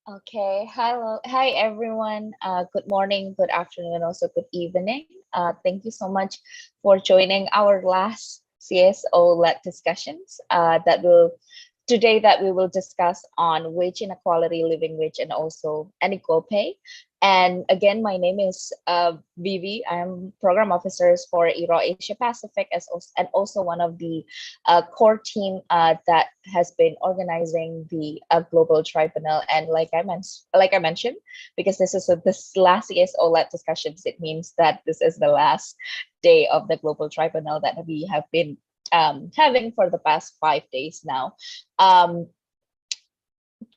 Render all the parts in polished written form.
Okay, hello, hi everyone. Good morning, good afternoon, and also good evening. Thank you so much for joining our last CSO-led discussions that we will discuss on wage inequality, living wage, and also unequal pay. And again, my name is Vivi. I'm program officers for IRO Asia Pacific and also one of the core team that has been organizing the global tribunal. And like I mentioned, because this last CSO-led discussions, it means that this is the last day of the global tribunal that we have been having for the past 5 days now. Um,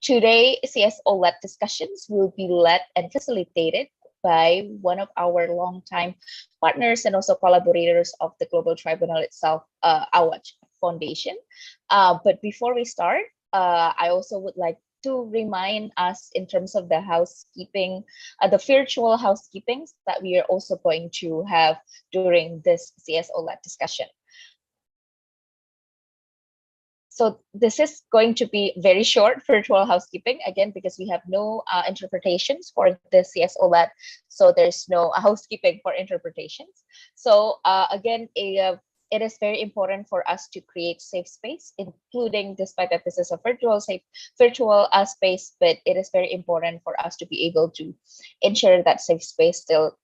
Today, CSO-led discussions will be led and facilitated by one of our longtime partners and also collaborators of the Global Tribunal itself, Awaj Foundation. But before we start, I also would like to remind us in terms of the housekeeping, the virtual housekeepings that we are also going to have during this CSO-led discussion. So this is going to be very short virtual housekeeping, again, because we have no interpretations for the CSO-led, so there's no housekeeping for interpretations. So again, it is very important for us to create safe space, including despite that this is a virtual space, but it is very important for us to be able to ensure that safe space still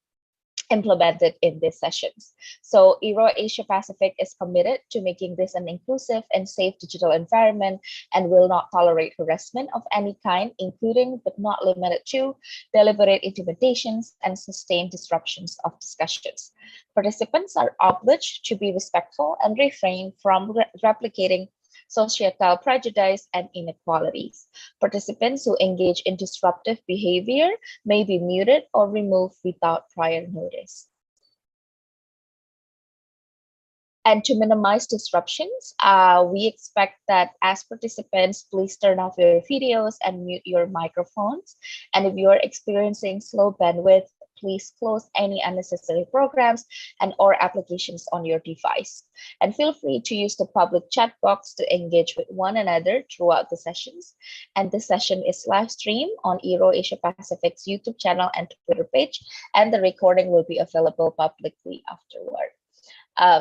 implemented in these sessions. So IRO Asia Pacific is committed to making this an inclusive and safe digital environment and will not tolerate harassment of any kind, including but not limited to deliberate intimidations and sustained disruptions of discussions. Participants are obliged to be respectful and refrain from replicating societal prejudice and inequalities. Participants who engage in disruptive behavior may be muted or removed without prior notice. And to minimize disruptions, we expect that as participants, please turn off your videos and mute your microphones. And if you're experiencing slow bandwidth, please close any unnecessary programs and or applications on your device. And feel free to use the public chat box to engage with one another throughout the sessions. And this session is live streamed on IRO Asia Pacific's YouTube channel and Twitter page, and the recording will be available publicly afterward.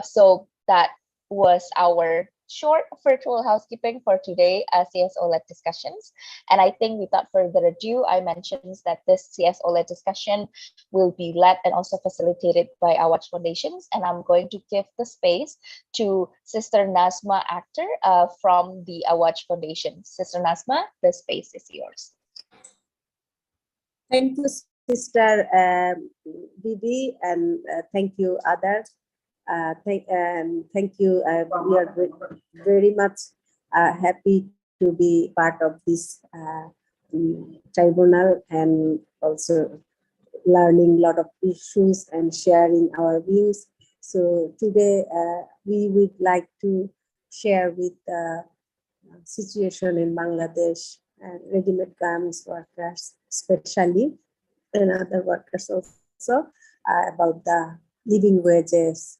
So that was our short virtual housekeeping for today, CSO-led discussions. And I think without further ado, I mentioned that this CSO-led discussion will be led and also facilitated by our foundations. And I'm going to give the space to Sister Nazma Akhtar from the Awaj Foundation. Sister Nazma, the space is yours. Thank you, Sister Bibi, and thank you, others. Thank you. We are very much happy to be part of this tribunal and also learning a lot of issues and sharing our views. So today we would like to share with the situation in Bangladesh and ready-made garments workers, especially, and other workers also, about the living wages,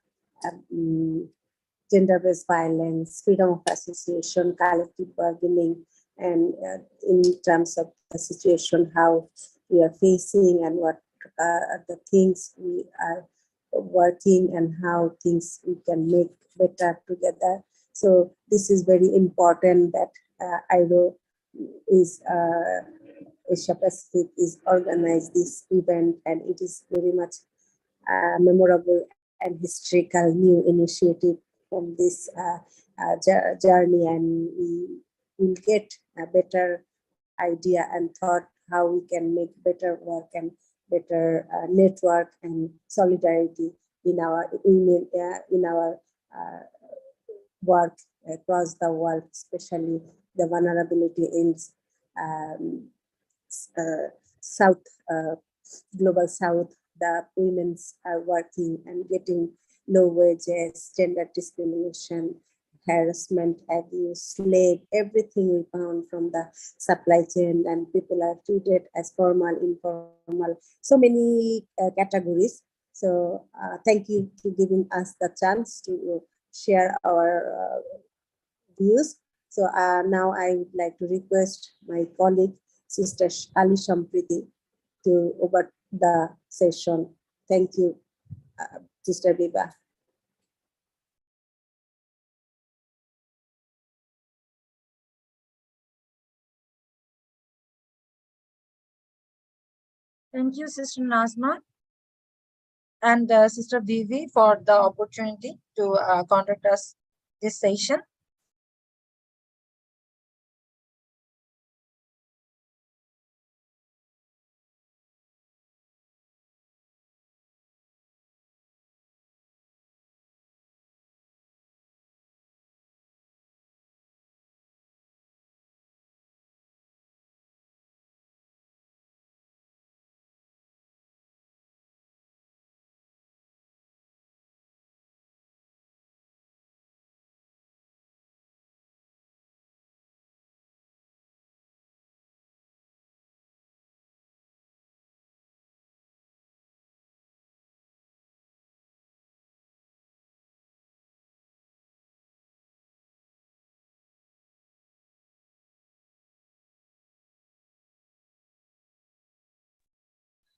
gender-based violence, freedom of association, collective bargaining, and in terms of the situation, how we are facing and what are the things we are working and how things we can make better together. So this is very important that ILO is Asia Pacific is organized this event, and it is very much memorable and historical new initiative from this journey, and we will get a better idea and thought how we can make better work and better network and solidarity in our work across the world, especially the vulnerability in South, Global South. The women are working and getting low wages, gender discrimination, harassment, abuse, slave, everything we found from the supply chain, and people are treated as formal, informal, so many categories. So thank you for giving us the chance to share our views. So now I would like to request my colleague, Sister Ali Shampriti to over the session. Thank you, Sister Biba. Thank you, Sister Nazma and Sister Vivi for the opportunity to conduct us this session.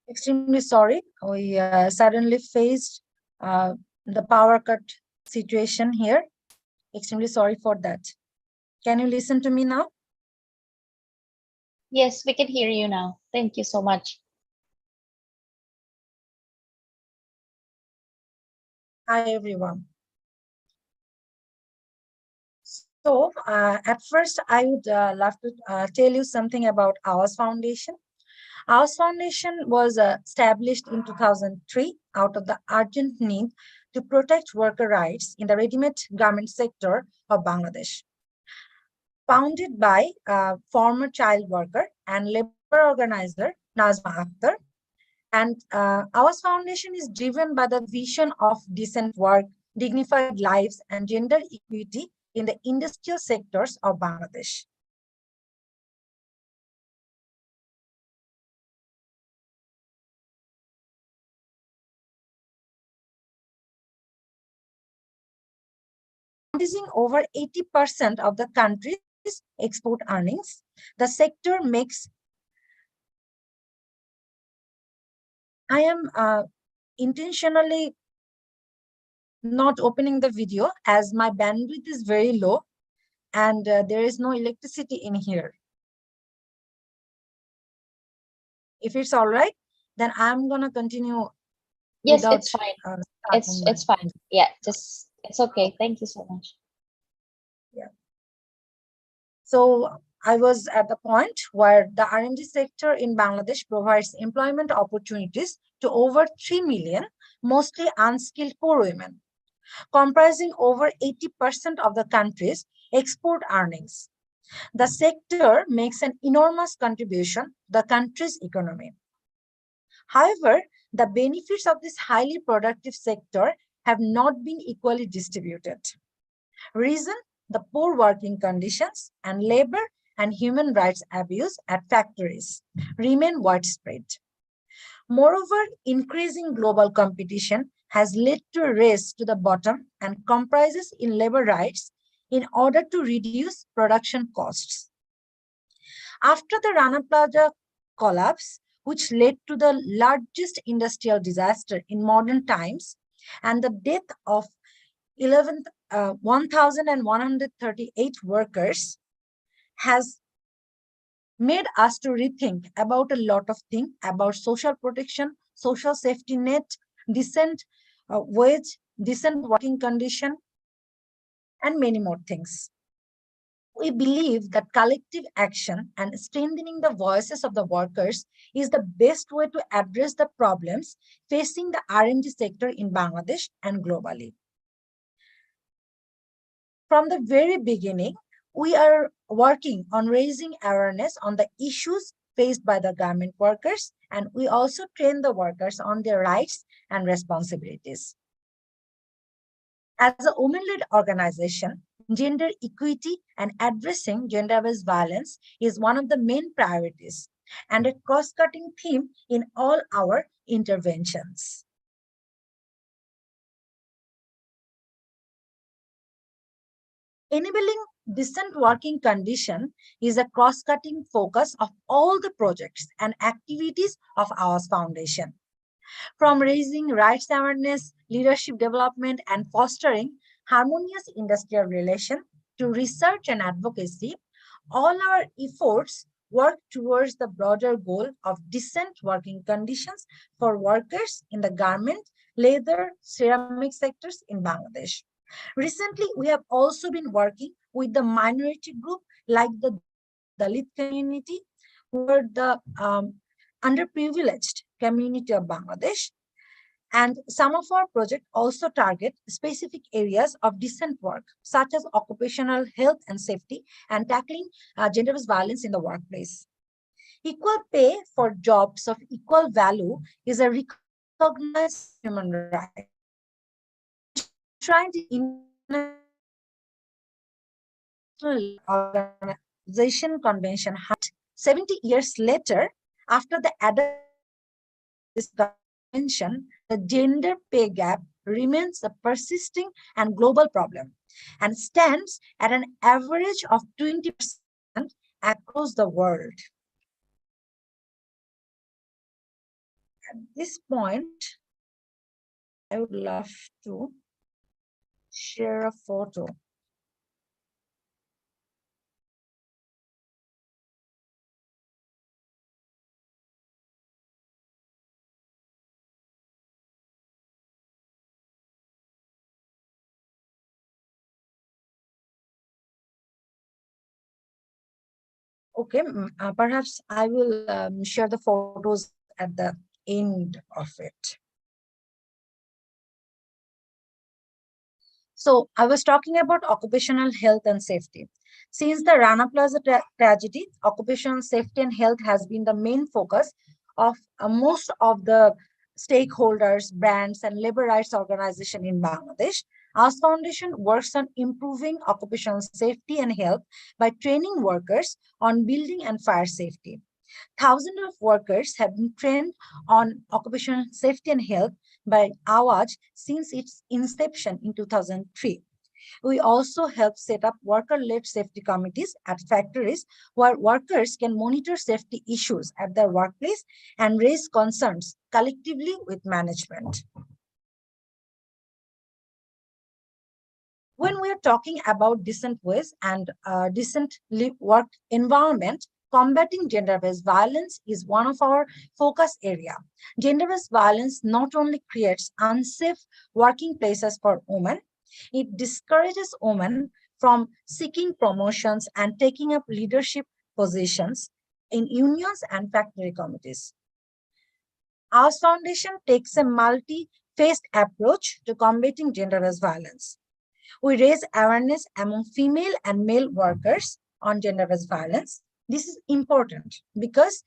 Extremely sorry. We suddenly faced the power cut situation here. Extremely sorry for that. Can you listen to me now? Yes, we can hear you now. Thank you so much. Hi, everyone. So, at first, I would love to tell you something about Ours Foundation. Ours Foundation was established in 2003 out of the urgent need to protect worker rights in the ready-made garment sector of Bangladesh. Founded by former child worker and labor organizer Nazma Akhtar. And our foundation is driven by the vision of decent work, dignified lives, and gender equity in the industrial sectors of Bangladesh. Comprising over 80% of the country's export earnings, the sector makes. I am intentionally not opening the video as my bandwidth is very low and there is no electricity in here. If it's all right, then I'm gonna continue. Yes, it's fine. It's fine. Yeah, just it's okay. Thank you so much. Yeah. So I was at the point where the R&D sector in Bangladesh provides employment opportunities to over 3 million, mostly unskilled poor women, comprising over 80% of the country's export earnings. The sector makes an enormous contribution to the country's economy. However, the benefits of this highly productive sector have not been equally distributed. Reason: the poor working conditions and labor and human rights abuse at factories remain widespread. Moreover, increasing global competition has led to a race to the bottom and compromises in labor rights in order to reduce production costs. After the Rana Plaza collapse, which led to the largest industrial disaster in modern times, and the death of 1,138 workers, has made us to rethink about a lot of things about social protection, social safety net, decent wage, decent working condition, and many more things. We believe that collective action and strengthening the voices of the workers is the best way to address the problems facing the R&D sector in Bangladesh and globally. From the very beginning, we are working on raising awareness on the issues faced by the garment workers, and we also train the workers on their rights and responsibilities. As a women-led organization, gender equity and addressing gender-based violence is one of the main priorities and a cross-cutting theme in all our interventions. Enabling decent working condition is a cross-cutting focus of all the projects and activities of our foundation. From raising rights awareness, leadership development, and fostering harmonious industrial relation to research and advocacy, all our efforts work towards the broader goal of decent working conditions for workers in the garment, leather, ceramic sectors in Bangladesh. Recently, we have also been working with the minority group like the Dalit community, who are the underprivileged community of Bangladesh. And some of our projects also target specific areas of decent work, such as occupational health and safety, and tackling gender-based violence in the workplace. Equal pay for jobs of equal value is a recognized human right, enshrined in International Organization Convention 70 years later, after the adoption of this convention, the gender pay gap remains a persisting and global problem and stands at an average of 20% across the world. At this point, I would love to share a photo. Okay, perhaps I will share the photos at the end of it. So I was talking about occupational health and safety. Since the Rana Plaza tragedy, occupational safety and health has been the main focus of most of the stakeholders, brands, and labor rights organizations in Bangladesh. Our foundation works on improving occupational safety and health by training workers on building and fire safety. Thousands of workers have been trained on occupational safety and health by Awaj since its inception in 2003. We also help set up worker-led safety committees at factories where workers can monitor safety issues at their workplace and raise concerns collectively with management. When we are talking about decent ways and decent work environment, combating gender-based violence is one of our focus area. Gender-based violence not only creates unsafe working places for women, it discourages women from seeking promotions and taking up leadership positions in unions and factory committees. Our foundation takes a multi-faced approach to combating gender-based violence. We raise awareness among female and male workers on gender-based violence. This is important because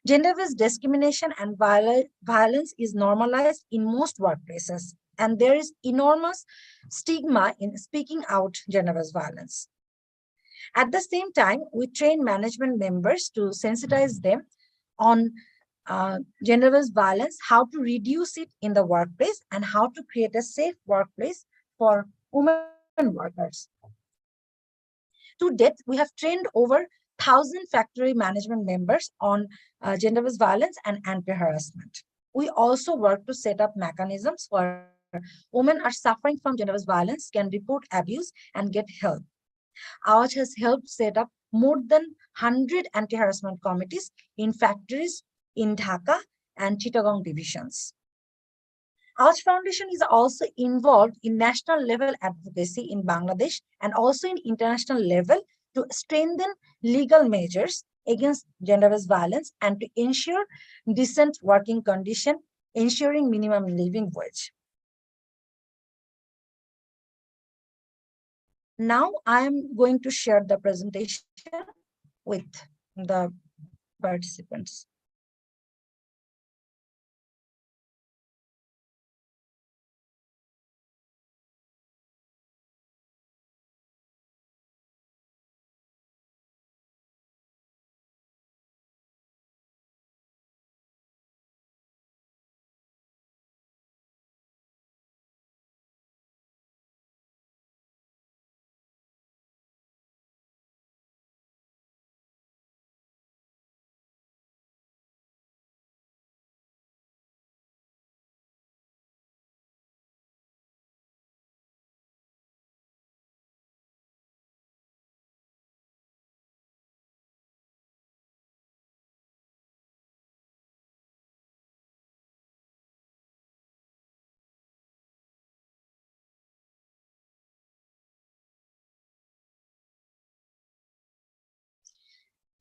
gender-based discrimination and violence is normalized in most workplaces, and there is enormous stigma in speaking out gender-based violence. At the same time, we train management members to sensitize them on gender-based violence, how to reduce it in the workplace, and how to create a safe workplace for women workers. To date, we have trained over 1,000 factory management members on gender-based violence and anti-harassment. We also work to set up mechanisms where women are suffering from gender-based violence can report abuse and get help. Awaj has helped set up more than 100 anti-harassment committees in factories in Dhaka and Chittagong divisions. Our foundation is also involved in national level advocacy in Bangladesh and also in international level to strengthen legal measures against gender-based violence and to ensure decent working condition, ensuring minimum living wage. Now I am going to share the presentation with the participants.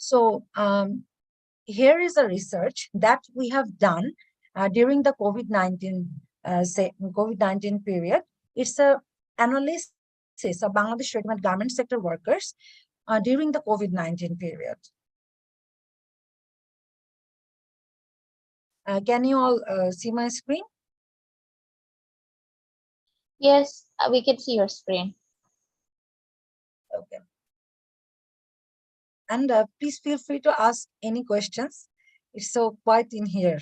So here is a research that we have done during the COVID-19 period. It's a analysis of Bangladesh ready-made garment sector workers during the COVID-19 period. Can you all see my screen? Yes, we can see your screen. Okay. And please feel free to ask any questions. It's so quiet in here.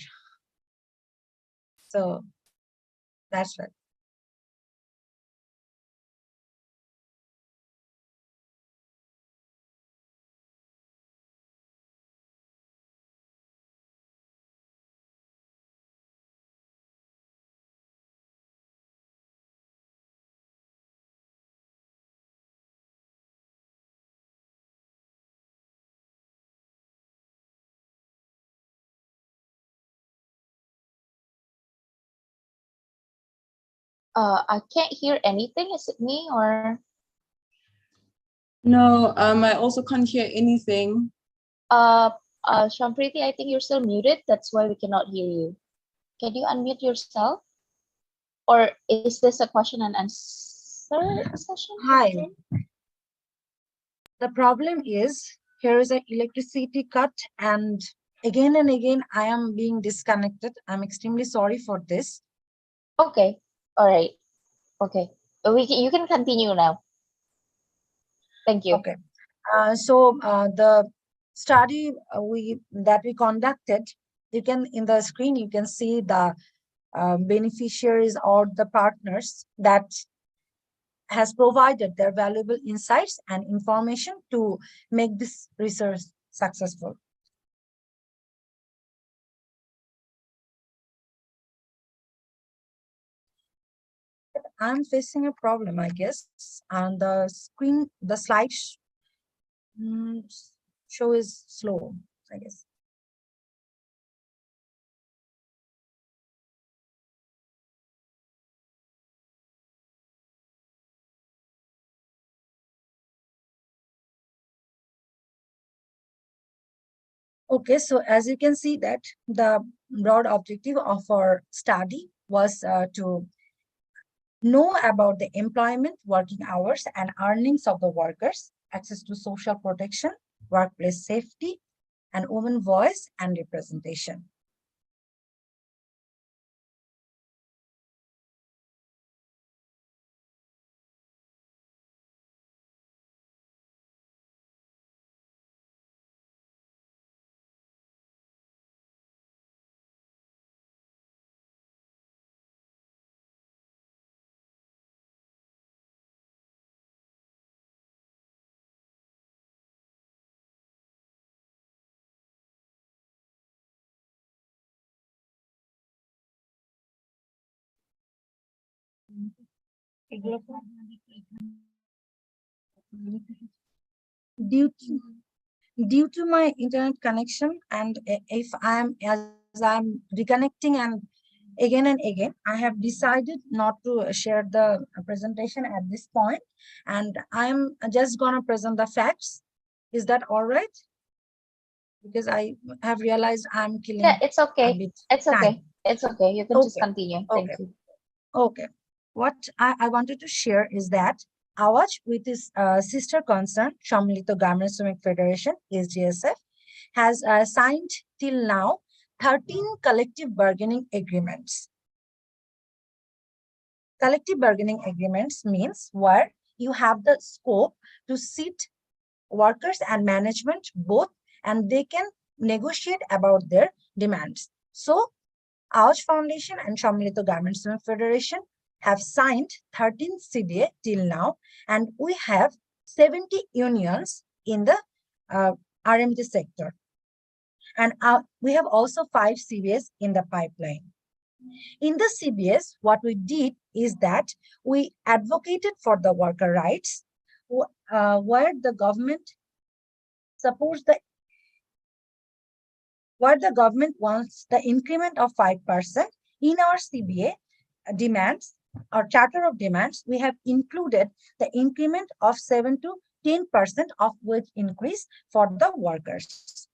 So that's right. I can't hear anything. Is it me or? No, I also can't hear anything. Shampriti, I think you're still muted. That's why we cannot hear you. Can you unmute yourself? Or is this a question and answer session? Hi. The problem is here is an electricity cut, and again I am being disconnected. I'm extremely sorry for this. Okay. All right. Okay. You can continue now. Thank you. Okay. So the study we conducted, you can in the screen you can see the beneficiaries or the partners that has provided their valuable insights and information to make this research successful. I'm facing a problem, I guess, and the screen, the slide show is slow, I guess. Okay, so as you can see that the broad objective of our study was to know about the employment, working hours, and earnings of the workers, access to social protection, workplace safety, and women voice and representation. Due to due to my internet connection, and if I'm as I'm reconnecting and again, I have decided not to share the presentation at this point, and I'm just gonna present the facts. Is that all right? Because I have realized I'm killing Yeah, it's a okay. bit It's time. okay. It's okay. You can just Okay. continue. Okay. Thank you. Okay. What I wanted to share is that Awaj, with his sister concern, Sammilito Garment Shramik Federation, SGSF, has signed till now 13 collective bargaining agreements. Collective bargaining agreements means where you have the scope to sit workers and management both, and they can negotiate about their demands. So Ouch Foundation and Sammilito Garment Shramik Federation have signed 13 CBA till now, and we have 70 unions in the RMT sector. And we have also 5 CBAs in the pipeline. In the CBS, what we did is that we advocated for the worker rights, where the government supports the where the government wants the increment of 5%. In our CBA demands, our charter of demands, we have included the increment of 7 to 10% of wage increase for the workers.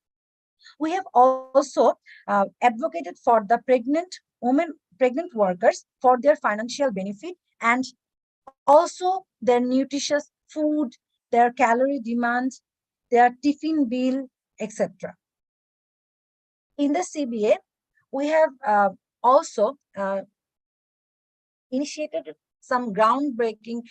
We have also advocated for the pregnant workers for their financial benefit and also their nutritious food, their calorie demand, their tiffin bill, etc. In the CBA, we have also initiated some groundbreaking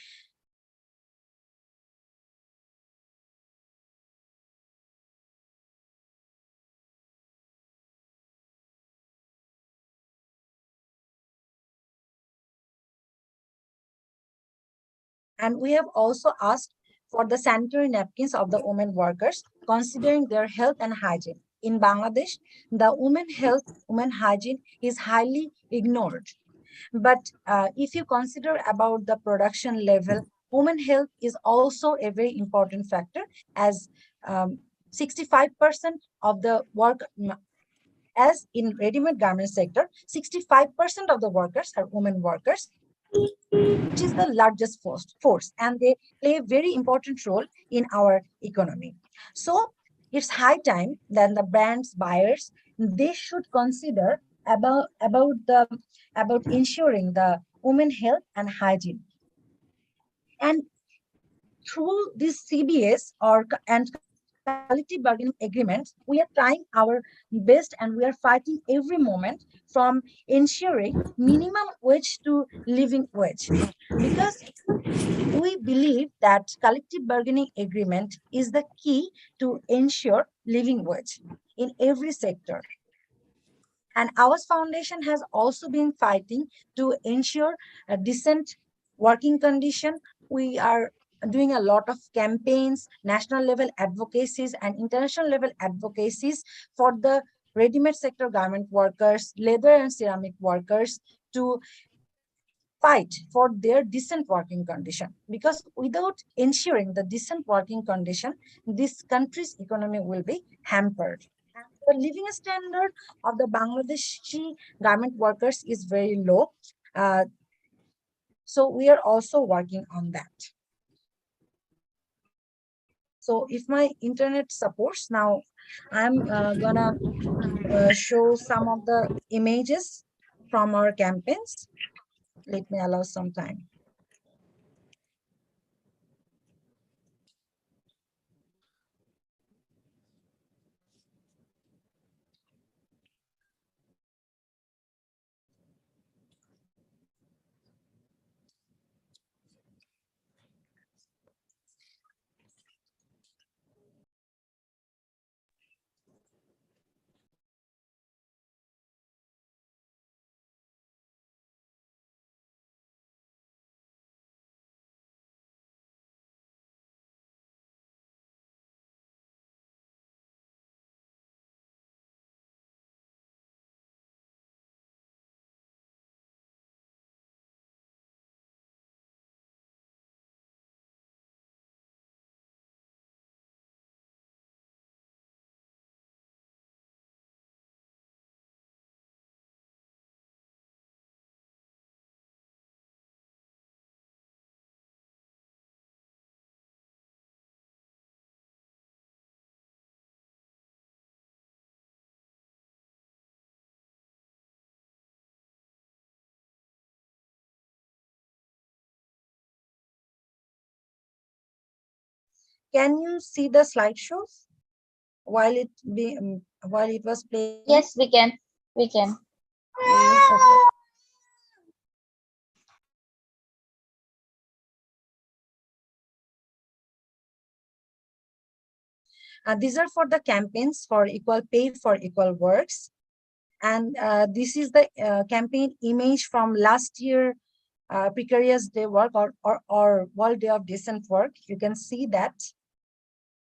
and we have also asked for the sanitary napkins of the women workers, considering their health and hygiene. In Bangladesh, the women hygiene is highly ignored. But if you consider about the production level, women health is also a very important factor as 65% of the work, as in ready-made garment sector, 65% of the workers are women workers, which is the largest force, and they play a very important role in our economy. So it's high time that the brands buyers they should consider about ensuring the women health and hygiene. And through this CBS and collective bargaining agreements, we are trying our best and we are fighting every moment from ensuring minimum wage to living wage. Because we believe that collective bargaining agreement is the key to ensure living wage in every sector. And our foundation has also been fighting to ensure a decent working condition. We are doing a lot of campaigns, national level advocacies and international level advocacies for the ready-made sector garment workers, leather and ceramic workers to fight for their decent working condition, because without ensuring the decent working condition, this country's economy will be hampered. And the living standard of the Bangladeshi garment workers is very low. So we are also working on that. So if my internet supports, now I'm gonna show some of the images from our campaigns. Let me allow some time. Can you see the slideshows while while it was playing? Yes, we can. We can. Okay. These are for the campaigns for equal pay for equal works. And this is the campaign image from last year, precarious day work or World Day of Decent Work. You can see that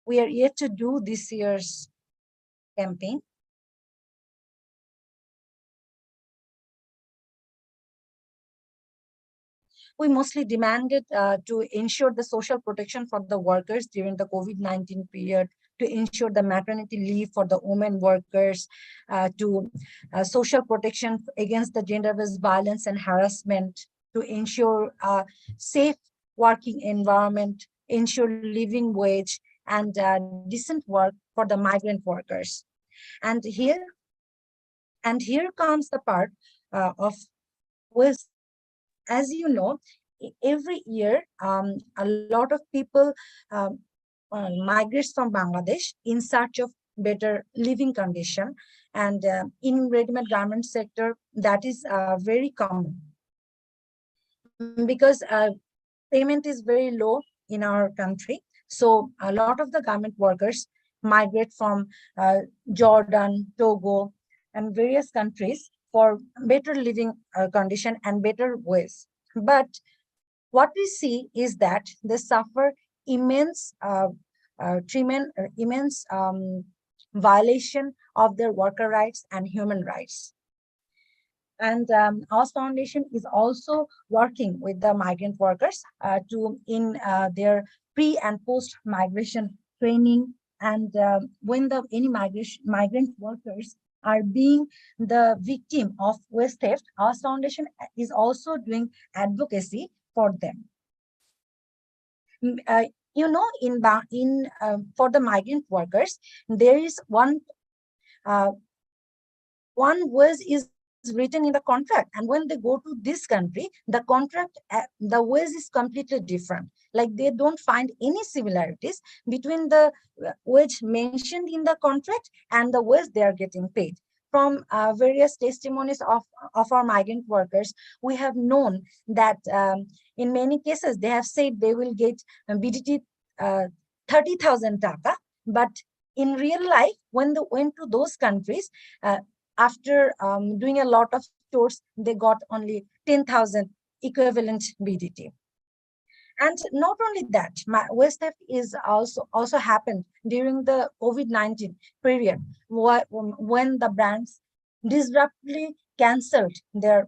we are yet to do this year's campaign. We mostly demanded to ensure the social protection for the workers during the COVID-19 period, to ensure the maternity leave for the women workers, to social protection against the gender-based violence and harassment, to ensure a safe working environment ensure living wage and decent work for the migrant workers. And here comes the part of waste. As you know, every year a lot of people um, migrates from Bangladesh in search of better living condition, and in ready-made garment sector that is very common, because payment is very low in our country. So a lot of the garment workers migrate from Jordan, Togo, and various countries for better living condition and better ways. But what we see is that they suffer immense, immense violation of their worker rights and human rights. And our foundation is also working with the migrant workers to in their pre and post migration training. And when the any migrant workers are being the victim of waste theft, our foundation is also doing advocacy for them. You know, for the migrant workers, there is uh, one was is written in the contract, and when they go to this country, the contract, the ways is completely different. Like they don't find any similarities between the wage mentioned in the contract and the wage they are getting paid. From various testimonies of our migrant workers, we have known that in many cases they have said they will get BDT 30,000 taka, but in real life, when they went to those countries, after doing a lot of tours, they got only 10,000 equivalent BDT. And not only that, waste theft is also happened during the COVID-19 period, when the brands disruptly canceled their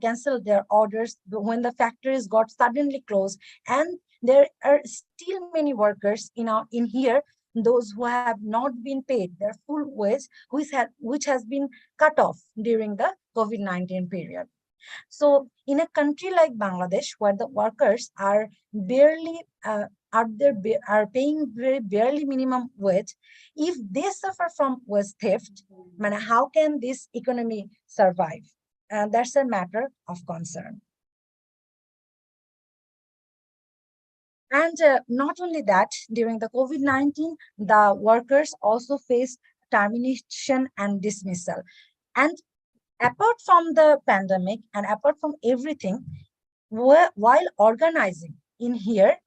orders, when the factories got suddenly closed, and there are still many workers in here, those who have not been paid their full wage, which has been cut off during the COVID-19 period. So in a country like Bangladesh, where the workers are barely are paying very barely minimum wage, if they suffer from wage theft, how can this economy survive? That's a matter of concern. And not only that, during the COVID-19, the workers also face termination and dismissal. And apart from the pandemic and apart from everything, while organizing in here,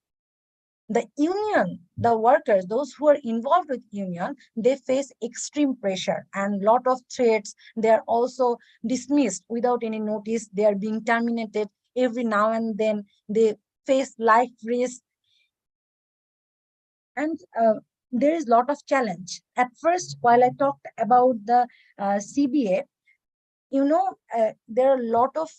the union, the workers, those who are involved with union, they face extreme pressure and lot of threats. They are also dismissed without any notice. They are being terminated every now and then. They face life risk. And there is a lot of challenge. At first, while I talked about the CBA, you know, there are a lot of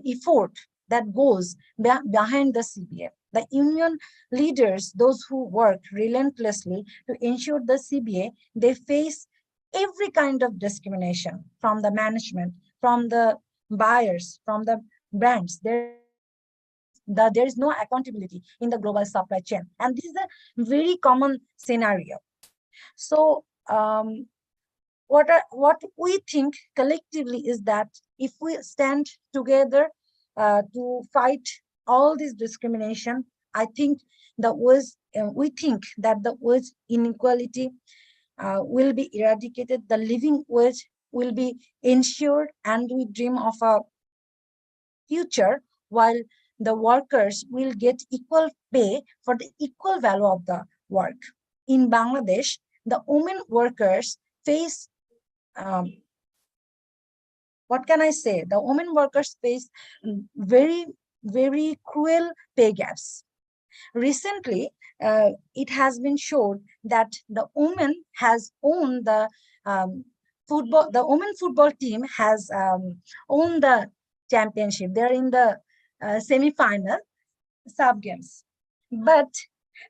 effort that goes behind the CBA. The union leaders, those who work relentlessly to ensure the CBA, they face every kind of discrimination from the management, from the buyers, from the brands. There is no accountability in the global supply chain. And this is a very common scenario. So what we think collectively is that if we stand together to fight all this discrimination, I think we think that the wage inequality will be eradicated, the living wage will be ensured, and we dream of a future while the workers will get equal pay for the equal value of the work. In Bangladesh, the women workers face what can I say? The women workers face very, very cruel pay gaps. Recently, it has been shown that the woman has owned the football. The women football team has owned the championship. They're in the semi-final sub games, but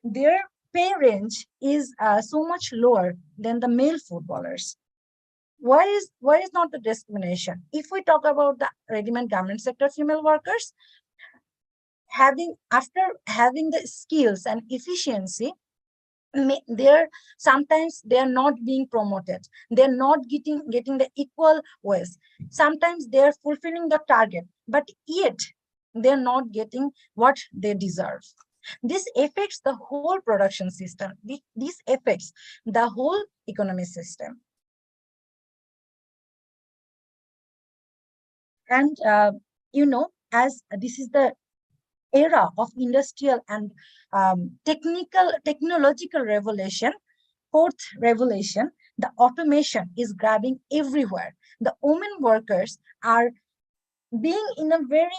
their pay range is so much lower than the male footballers. Why is not the discrimination? If we talk about the ready-made garment sector female workers, after having the skills and efficiency, they're sometimes they are not being promoted, they're not getting the equal ways. Sometimes they're fulfilling the target, but yet they're not getting what they deserve. This affects the whole production system. This affects the whole economic system. And as this is the era of industrial and technological revolution, fourth revolution, the automation is grabbing everywhere. The women workers are being in a very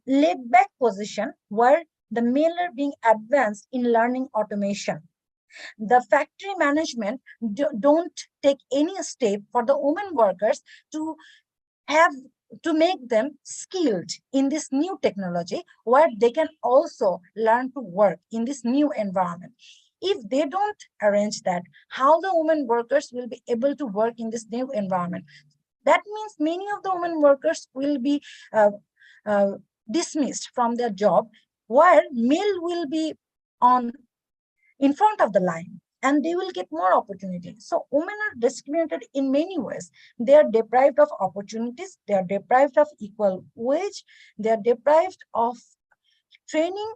laid back position where the male are being advanced in learning automation. The factory management don't take any step for the women workers to have to make them skilled in this new technology where they can also learn to work in this new environment. If they don't arrange that, how the women workers will be able to work in this new environment? That means many of the women workers will be uh, uh, dismissed from their job, where male will be on in front of the line and they will get more opportunities. So women are discriminated in many ways. They are deprived of opportunities, they are deprived of equal wage, they are deprived of training.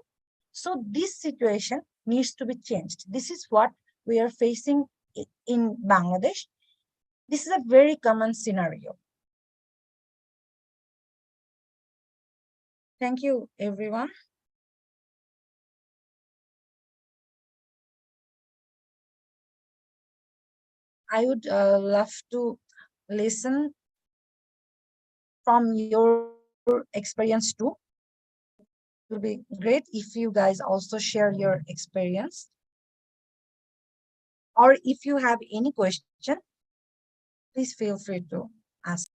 So this situation needs to be changed. This is what we are facing in Bangladesh. This is a very common scenario. Thank you, everyone. I would love to listen from your experience too. It will be great if you guys also share your experience. Or if you have any question, please feel free to ask.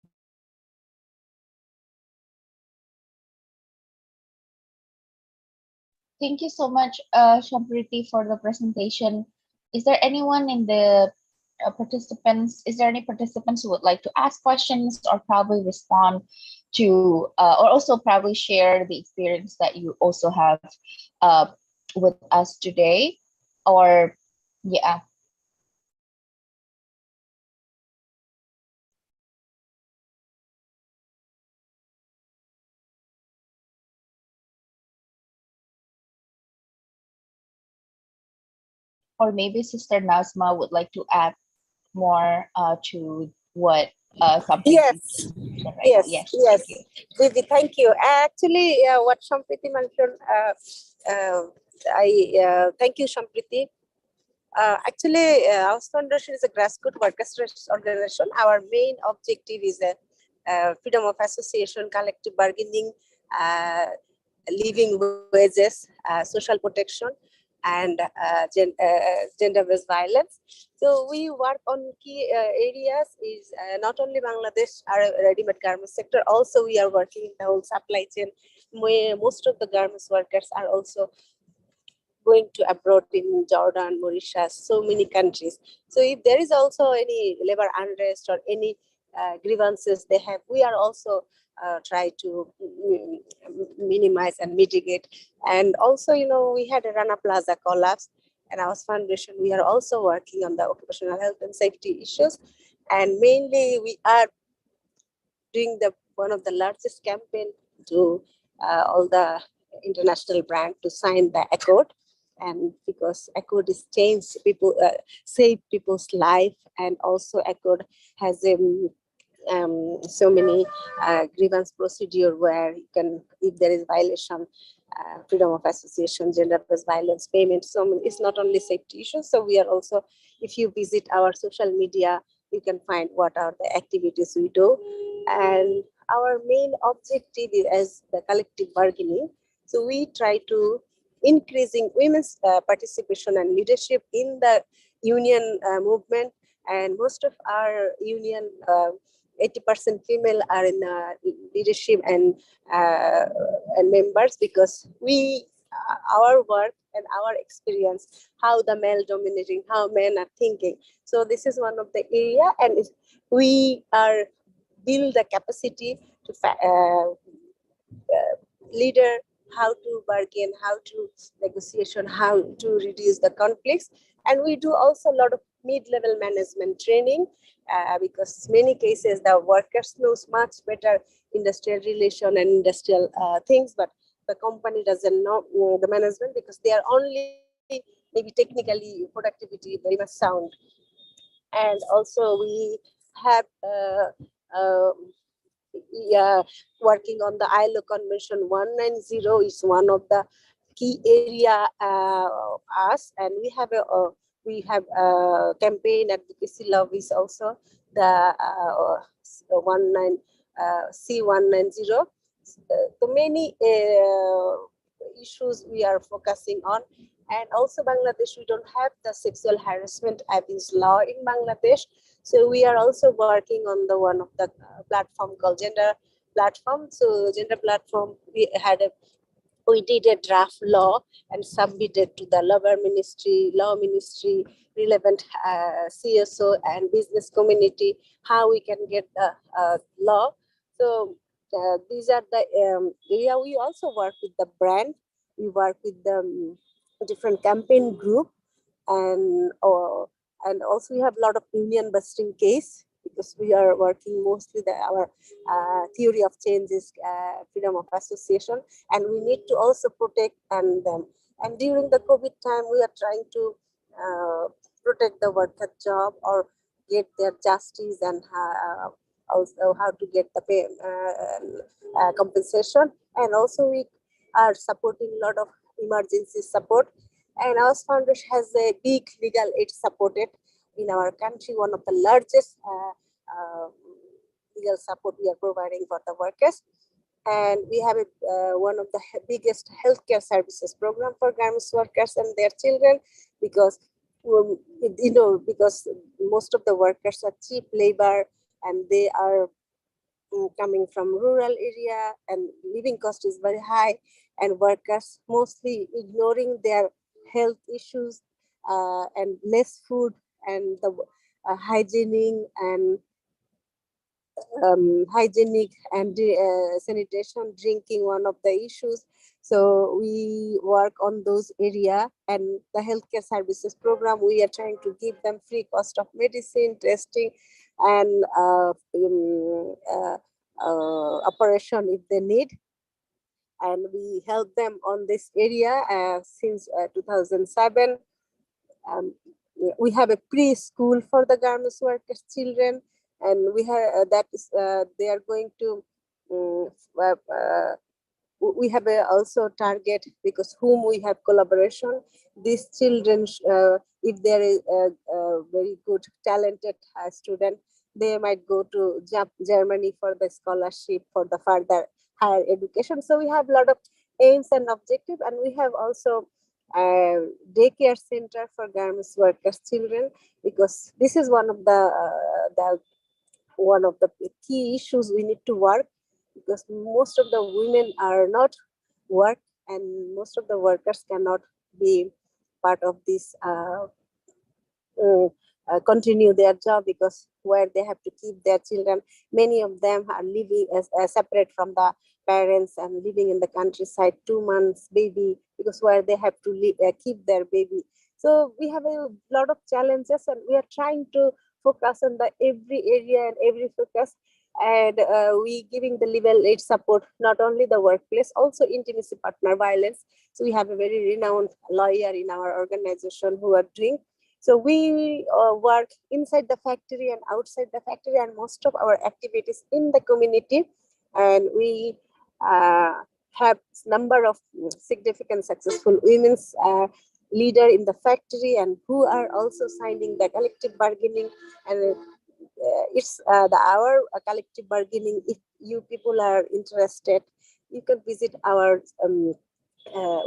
Thank you so much, Shampriti, for the presentation. Is there anyone in the participants? Is there any participants who would like to ask questions or probably respond to, or also probably share the experience that you also have uh, with us today? Or, yeah. Or maybe Sister Nazma would like to add more to what something Yes, mentioned right now. yes, Yes, yes. thank you. Vivi, thank you. Actually, what Shampriti mentioned, I thank you, Shampriti. Actually, our foundation is a grassroots workers' organization. Our main objective is freedom of association, collective bargaining, uh, living wages, social protection, and gender-based violence. So we work on key areas is not only Bangladesh, our ready-made garment sector. Also, we are working in the whole supply chain. Most of the garments workers are also going to abroad in Jordan, Mauritius, so many countries. So if there is also any labor unrest or any grievances they have, we are also try to minimize and mitigate. And also, we had a Rana Plaza collapse, and our foundation, we are also working on the occupational health and safety issues. And mainly, we are doing the one of the largest campaign to all the international brand to sign the accord, and because accord is changed people save people's life, and also accord has so many grievance procedure where you can, if there is violation, freedom of association, gender-based violence, payment. So it's not only safety issues. So we are also, if you visit our social media, you can find what are the activities we do. And our main objective is as the collective bargaining. So we try to increasing women's participation and leadership in the union movement. And most of our union 80% female are in leadership and members, because we our work and our experience how the male dominating, how men are thinking. So this is one of the area, and we are build the capacity to leader how to bargain, how to negotiation, how to reduce the conflicts. And we do also a lot of mid-level management training, because many cases the workers knows much better industrial relation and industrial things, but the company doesn't know the management, because they are only maybe technically productivity very much sound. And also we have yeah, working on the ILO Convention 190 is one of the key area us, and we have a campaign advocacy lobbies also, the 19 C190. The many issues we are focusing on. And also Bangladesh, we don't have the sexual harassment abuse law in Bangladesh. So we are also working on the one of the platform called Gender Platform. So Gender Platform, we did a draft law and submitted to the law ministry, relevant CSO and business community, how we can get the law. So these are the area. We also work with the brand. We work with the different campaign group, and also we have a lot of union busting case, because we are working mostly our theory of change is freedom of association, and we need to also protect them. And during the COVID time, we are trying to protect the worker job or get their justice, and also how to get the pay, compensation. And also we are supporting a lot of emergency support. And our foundation has a big legal aid supported in our country, one of the largest legal support we are providing for the workers. And we have one of the biggest healthcare services program for garments workers and their children, because because most of the workers are cheap labor, and they are coming from rural area, and living cost is very high, and workers mostly ignoring their health issues, and less food, and the hygienic and sanitation, drinking, one of the issues. So we work on those area. And the healthcare services program, we are trying to give them free cost of medicine, testing, and operation if they need. And we help them on this area since 2007. um, we have a preschool for the garments workers children, and we have that is they are going to we have also target, because whom we have collaboration, these children if there is a very good talented student, they might go to Germany for the scholarship for the further higher education. So we have a lot of aims and objective, and we have also daycare center for garments workers children, because this is one of the key issues we need to work, because most of the women are not work, and most of the workers cannot be part of this continue their job, because where they have to keep their children, many of them are living as separate from the parents and living in the countryside, 2 months baby, because where they have to keep their baby. So we have a lot of challenges, and we are trying to focus on the every area and every focus. And we giving the legal aid support, not only the workplace, also intimacy partner violence. So we have a very renowned lawyer in our organization who are doing. So we work inside the factory and outside the factory, and most of our activities in the community. And we have number of significant successful women's leader in the factory, and who are also signing the collective bargaining. And it's our collective bargaining. If you people are interested, you can visit our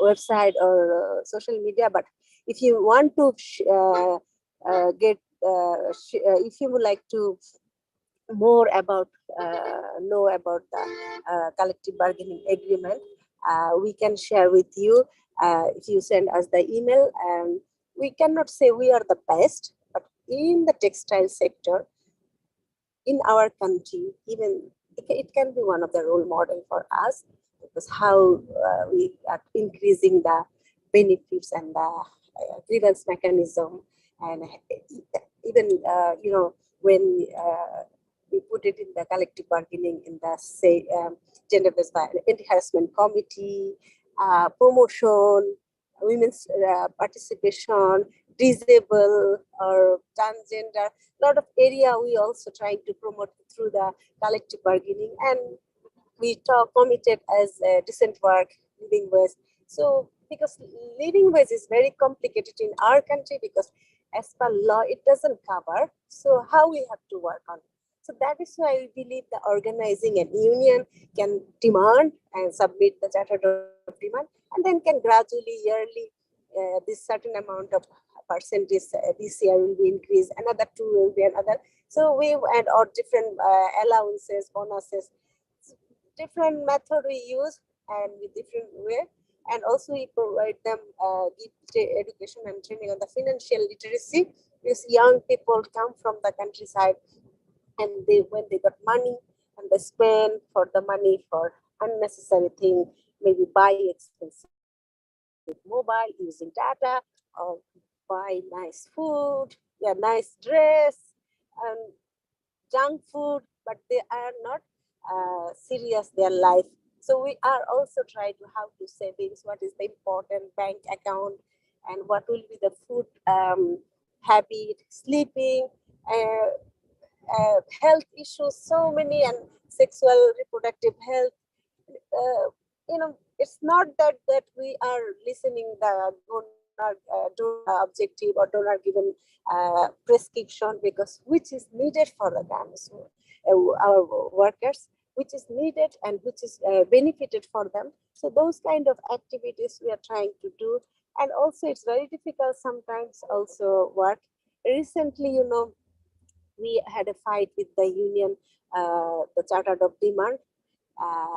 website or social media. But if you want to if you would like to more about know about the collective bargaining agreement, we can share with you if you send us the email. And we cannot say we are the best, but in the textile sector in our country, even it can be one of the role model for us. because how we are increasing the benefits and the grievance mechanism, and even when we put it in the collective bargaining in the say gender-based anti-harassment committee, promotion, women's participation, disabled or transgender, lot of area we also trying to promote through the collective bargaining, and we talk committed as decent work, living wage. So because living wage is very complicated in our country, because as per law it doesn't cover. So how we have to work on it. So that is why we believe the organizing and union can demand and submit the charter of demand, and then can gradually, yearly, this certain amount of percentage this year will be increased, another two will be another. So we and or different allowances, bonuses, different method we use and with different way. And also we provide them give education and training on the financial literacy. These young people come from the countryside, and they when they got money and they spend for the money for unnecessary thing, maybe buy expensive mobile, using data, or buy nice food, yeah, nice dress, and junk food, but they are not serious their life. So we are also trying to how to savings, what is the important bank account, and what will be the food habit, sleeping, health issues, so many, and sexual reproductive health. It's not that we are listening the donor objective or donor given prescription, because which is needed for the gangs, our workers, which is needed and which is benefited for them. So those kind of activities we are trying to do. And also it's very difficult sometimes also work. Recently, we had a fight with the union, the Charter of Demand,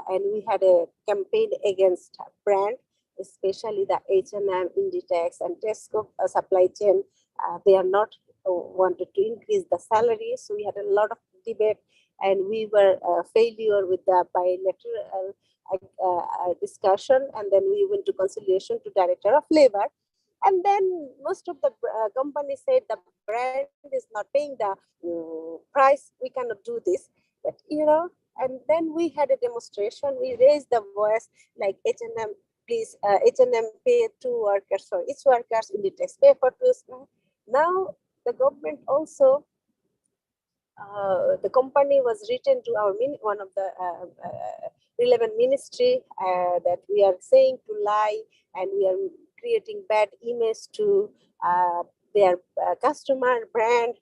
and we had a campaign against brand, especially the H&M, Inditex, and Tesco supply chain. They are not wanted to increase the salary, so we had a lot of debate, and we were failure with the bilateral discussion, and then we went to conciliation to Director of Labor. And then most of the companies said the brand is not paying the price, we cannot do this. But and then we had a demonstration, we raised the voice like H&M, please, H&M pay two workers for each workers, Inditex pay for two. Now the government also, the company was written to our one of the relevant ministry that we are saying to lie, and we are creating bad image to their customer brand.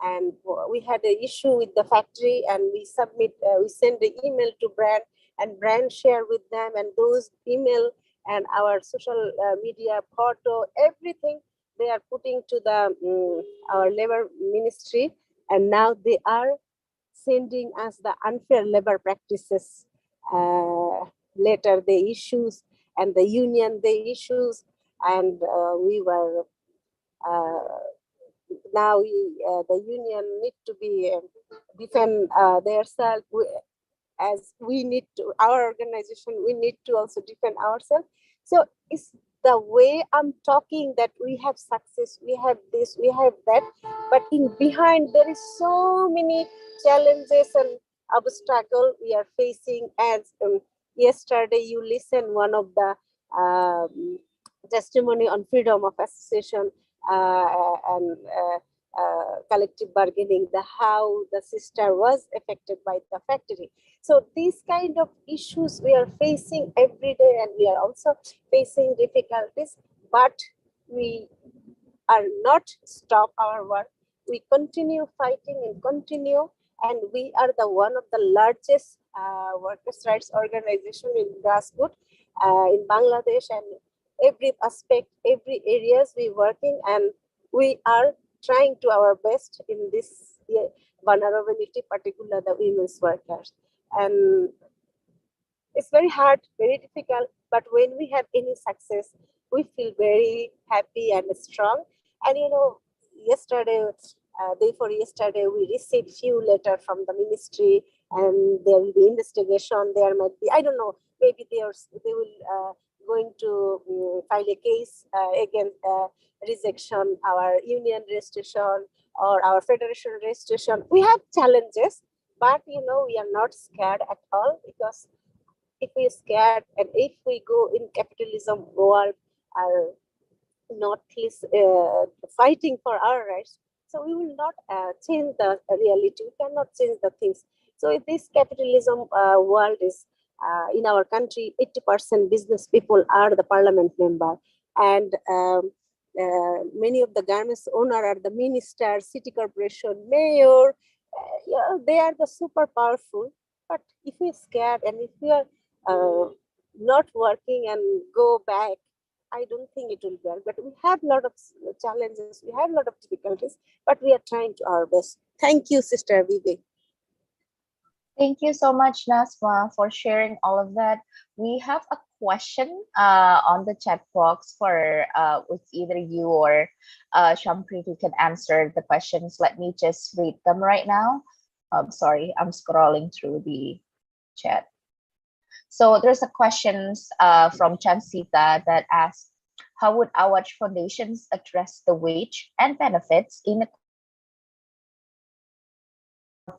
And we had an issue with the factory, and we send the email to brand, and brand share with them, and those email and our social media photo, everything they are putting to the our labor ministry. And now they are sending us the unfair labor practices letter, the issues, and the union, the issues. And we were now the union need to be defend their self, as we need to, our organization, we need to also defend ourselves. So it's the way I'm talking that we have success, we have this, we have that, but in behind there is so many challenges and obstacle we are facing. As yesterday you listened one of the testimony on freedom of association and collective bargaining, the how the sister was affected by the factory. So these kind of issues we are facing every day, and we are also facing difficulties, but we are not stop our work. We continue fighting and continue, and we are the one of the largest workers' rights organization in grassroots in Bangladesh, and every aspect, every areas we working, and we are trying to our best in this vulnerability, particularly the women's workers. And it's very hard, very difficult, but when we have any success, we feel very happy and strong. And yesterday, day for yesterday, we received few letters from the ministry and there will be investigation. There might be, I don't know, maybe they will going to file a case against rejection, our union registration or our federation registration. We have challenges, but we are not scared at all, because if we are scared and if we go in capitalism world, are not least fighting for our rights, so we will not change the reality. We cannot change the things. So if this capitalism world is in our country, 80% business people are the parliament member, and many of the garments owner are the minister, city corporation, mayor. Yeah, they are the super powerful. But if we're scared and if we are not working and go back, I don't think it will work. But we have a lot of challenges, we have a lot of difficulties, but we are trying to our best. Thank you, Sister Vivek. Thank you so much, Nasma, for sharing all of that. We have a question on the chat box for with either you or Shampreet, who can answer the questions. Let me just read them right now. Sorry, I'm scrolling through the chat. So there's a questions from Chansita that asks, how would Awatch foundations address the wage and benefits in a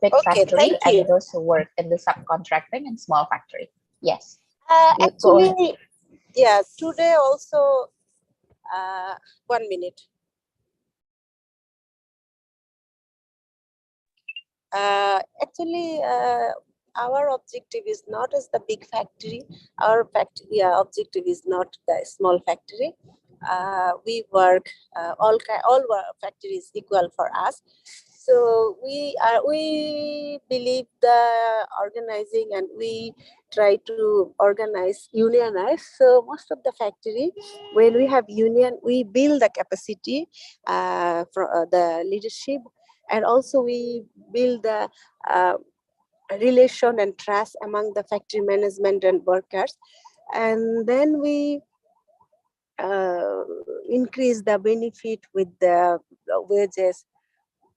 big factory and those who work in the subcontracting and small factory? Yes. Actually, yeah, today also, 1 minute. Actually, our objective is not as the big factory. Our objective is not the small factory. We work all factories equal for us. So we believe the organizing, and we try to organize, unionize. So most of the factory, when we have union, we build the capacity for the leadership, and also we build the relation and trust among the factory management and workers, and then we increase the benefit with the wages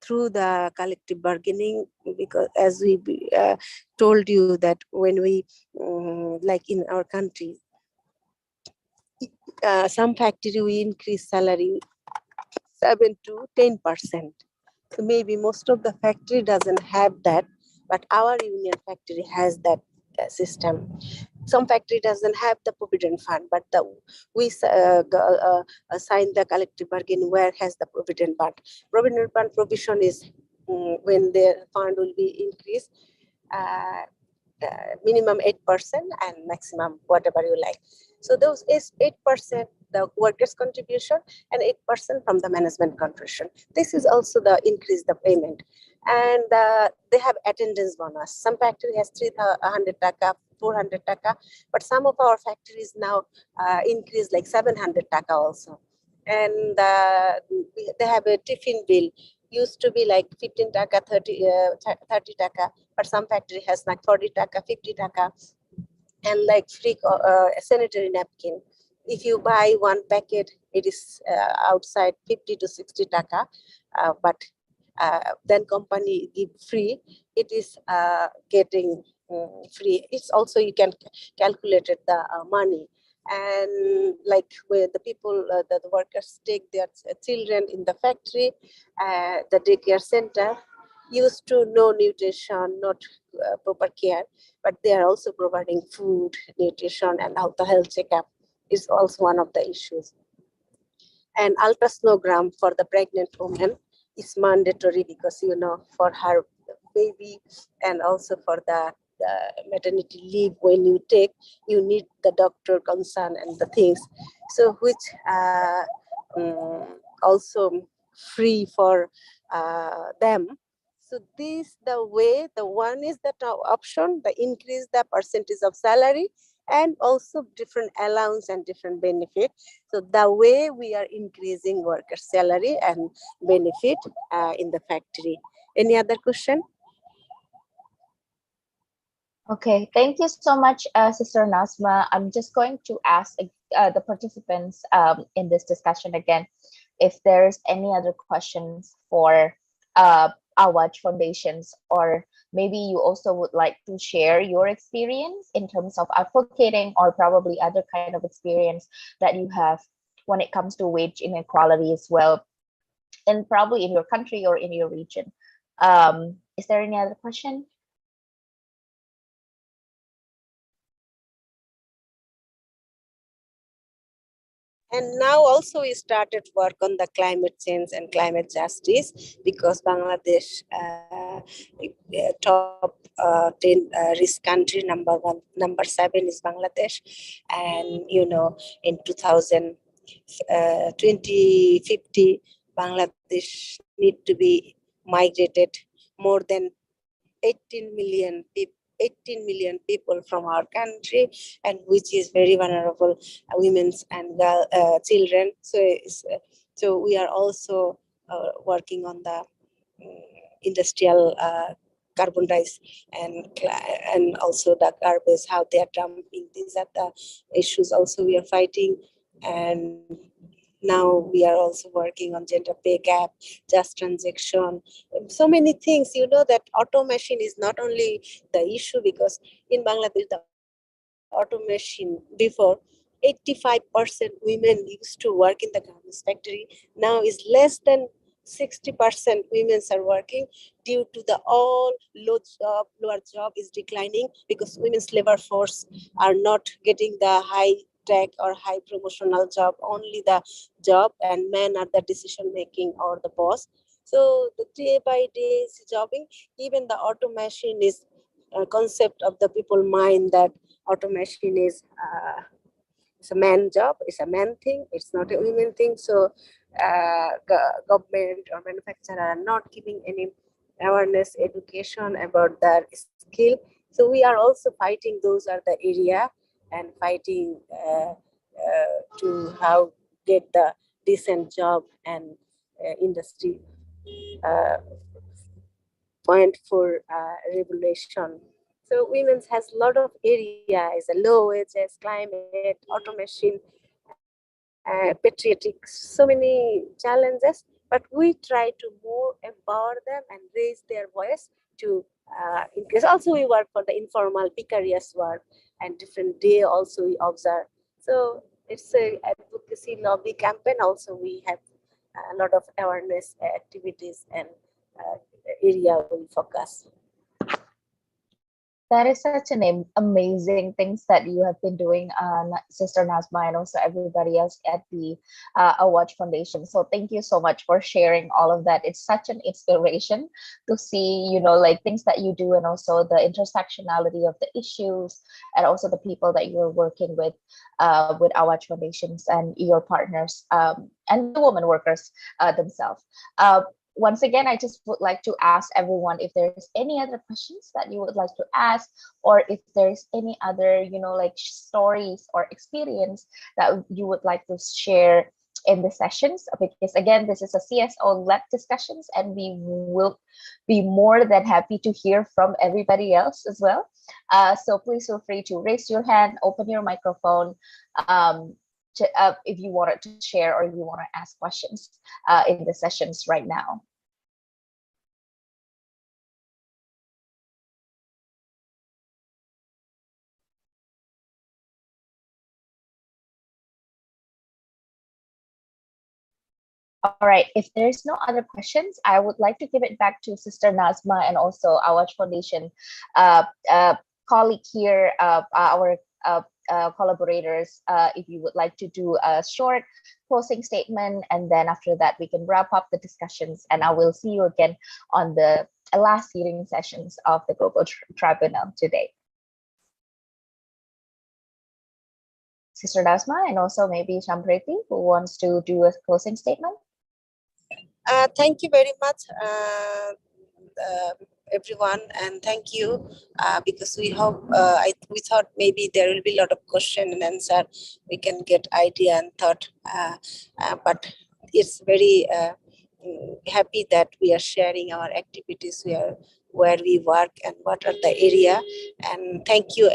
through the collective bargaining. Because as we told you that when we like in our country, some factory we increase salary 7 to 10%. So maybe most of the factory doesn't have that, but our union factory has that system. Some factory doesn't have the provident fund, but we assign the collective bargain where has the provident fund. Provident fund provision is when the fund will be increased, minimum 8% and maximum whatever you like. So those is 8% the workers' contribution and 8% from the management contribution. This is also the increase the payment. And they have attendance bonus. Some factory has 300 taka, 400 taka, but some of our factories now increase like 700 taka also. And they have a tiffin bill. Used to be like 15 taka, 30 taka, but some factory has like 40 taka, 50 taka, and like free sanitary napkin. If you buy one packet, it is outside 50 to 60 taka, but then company give free. It is getting free. It's also, you can calculate it, the money. And like where the people, the workers take their children in the factory, the daycare center, used to no nutrition, not proper care, but they are also providing food, nutrition, and the health checkup is also one of the issues. And ultrasonogram for the pregnant woman is mandatory, because for her baby, and also for the maternity leave, when you take, you need the doctor concern and the things, so which also free for them. So this the way, the one is the option, the increase the percentage of salary, and also different allowance and different benefit. So the way we are increasing worker salary and benefit in the factory. Any other question? Okay, thank you so much, Sister Nasma. I'm just going to ask the participants in this discussion again if there's any other questions for Awatch Foundations, or maybe you also would like to share your experience in terms of advocating, or probably other kind of experience that you have when it comes to wage inequality as well, and probably in your country or in your region. Is there any other question? And now also we started work on the climate change and climate justice, because Bangladesh top 10 risk country, number 7 is Bangladesh. And in 2050, Bangladesh need to be migrated more than 18 million people from our country, and which is very vulnerable women and children. So we are also working on the industrial carbon rise, and also the garbage, how they are dumping. These are the issues also we are fighting. And now we are also working on gender pay gap, just transaction, so many things. That automation is not only the issue, because in Bangladesh the automation before, 85% women used to work in the garments factory. Now is less than 60% women are working, due to the all lower job is declining, because women's labor force are not getting the high tech or high promotional job, only the job, and men are the decision making or the boss. So the day by day is jobbing. Even the automation is a concept of the people mind, that automation is it's a man job, it's a man thing, it's not a women thing. So government or manufacturer are not giving any awareness, education about their skill. So we are also fighting, those are the area, and fighting to how get the decent job and industry uh, point for regulation. So women's has a lot of area, is a low wages, climate, automation, patriotic, so many challenges. But we try to more empower them and raise their voice to increase. Also, we work for the informal, precarious work, and different day also we observe. So it's a advocacy lobby campaign. Also, we have a lot of awareness activities and area we focus. That is such an amazing things that you have been doing, Sister Nazma, and also everybody else at the Awatch Foundation. So thank you so much for sharing all of that. It's such an inspiration to see, like things that you do, and also the intersectionality of the issues, and also the people that you're working with Awatch Foundations and your partners, and the women workers themselves. Once again, I just would like to ask everyone if there's any other questions that you would like to ask, or if there's any other, like stories or experience that you would like to share in the sessions. Because again, this is a CSO-led discussions, and we will be more than happy to hear from everybody else as well. So please feel free to raise your hand, open your microphone, if you wanted to share or you want to ask questions in the sessions right now. All right, if there's no other questions, I would like to give it back to Sister Nazma, and also our foundation colleague here, our collaborators, if you would like to do a short closing statement, and then after that we can wrap up the discussions, and I will see you again on the last hearing sessions of the Global Tribunal today. Sister Nazma, and also maybe Shampriti, who wants to do a closing statement. Thank you very much, everyone, and thank you, because we hope, we thought maybe there will be a lot of question and answer. We can get idea and thought, but it's very happy that we are sharing our activities. We are where we work and what are the area. And thank you,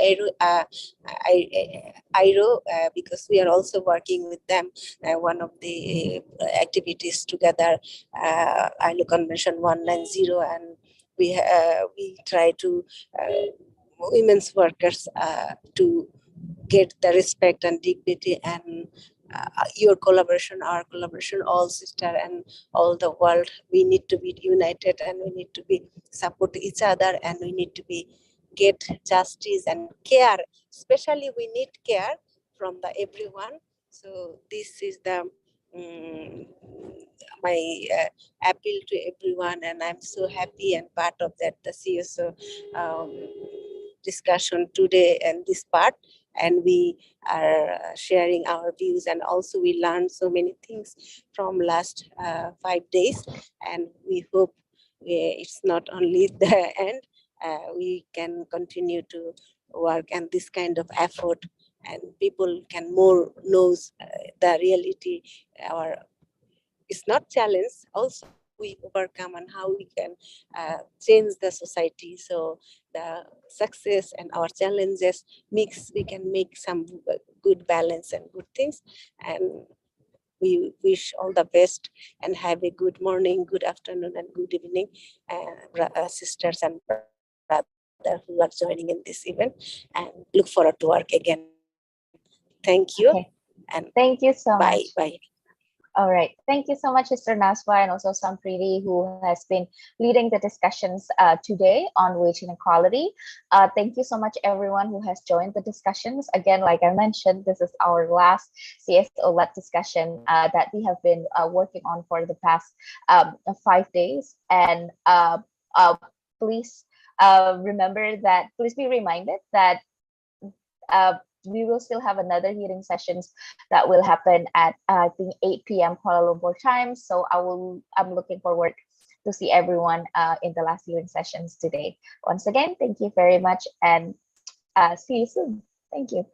Airo, because we are also working with them. One of the activities together, ILO Convention 190, and we try to women's workers to get the respect and dignity, and your collaboration, our collaboration, all sister and all the world, we need to be united and we need to be support each other, and we need to be get justice and care, especially we need care from the everyone. So this is the my appeal to everyone, and I'm so happy and part of that the CSO discussion today and this part, and we are sharing our views, and also we learned so many things from last 5 days, and we hope it's not only the end. We can continue to work and this kind of effort, and people can more knows the reality. Our it's not challenge, also how we overcome and how we can change the society. So the success and our challenges mix, we can make some good balance and good things. And we wish all the best and have a good morning, good afternoon, and good evening, sisters and brother who are joining in this event, and look forward to work again. Thank you. And Okay. Thank you so bye. much. All right. Thank you so much, Sister Naswa, and also Sampriti, who has been leading the discussions today on wage inequality. Thank you so much, everyone who has joined the discussions. Again, like I mentioned, this is our last CSO-led discussion that we have been working on for the past 5 days. And please remember that, please be reminded that we will still have another hearing sessions that will happen at I think 8 p.m. Kuala Lumpur time. So I'm looking forward to see everyone in the last hearing sessions today. Once again, thank you very much, and see you soon. Thank you.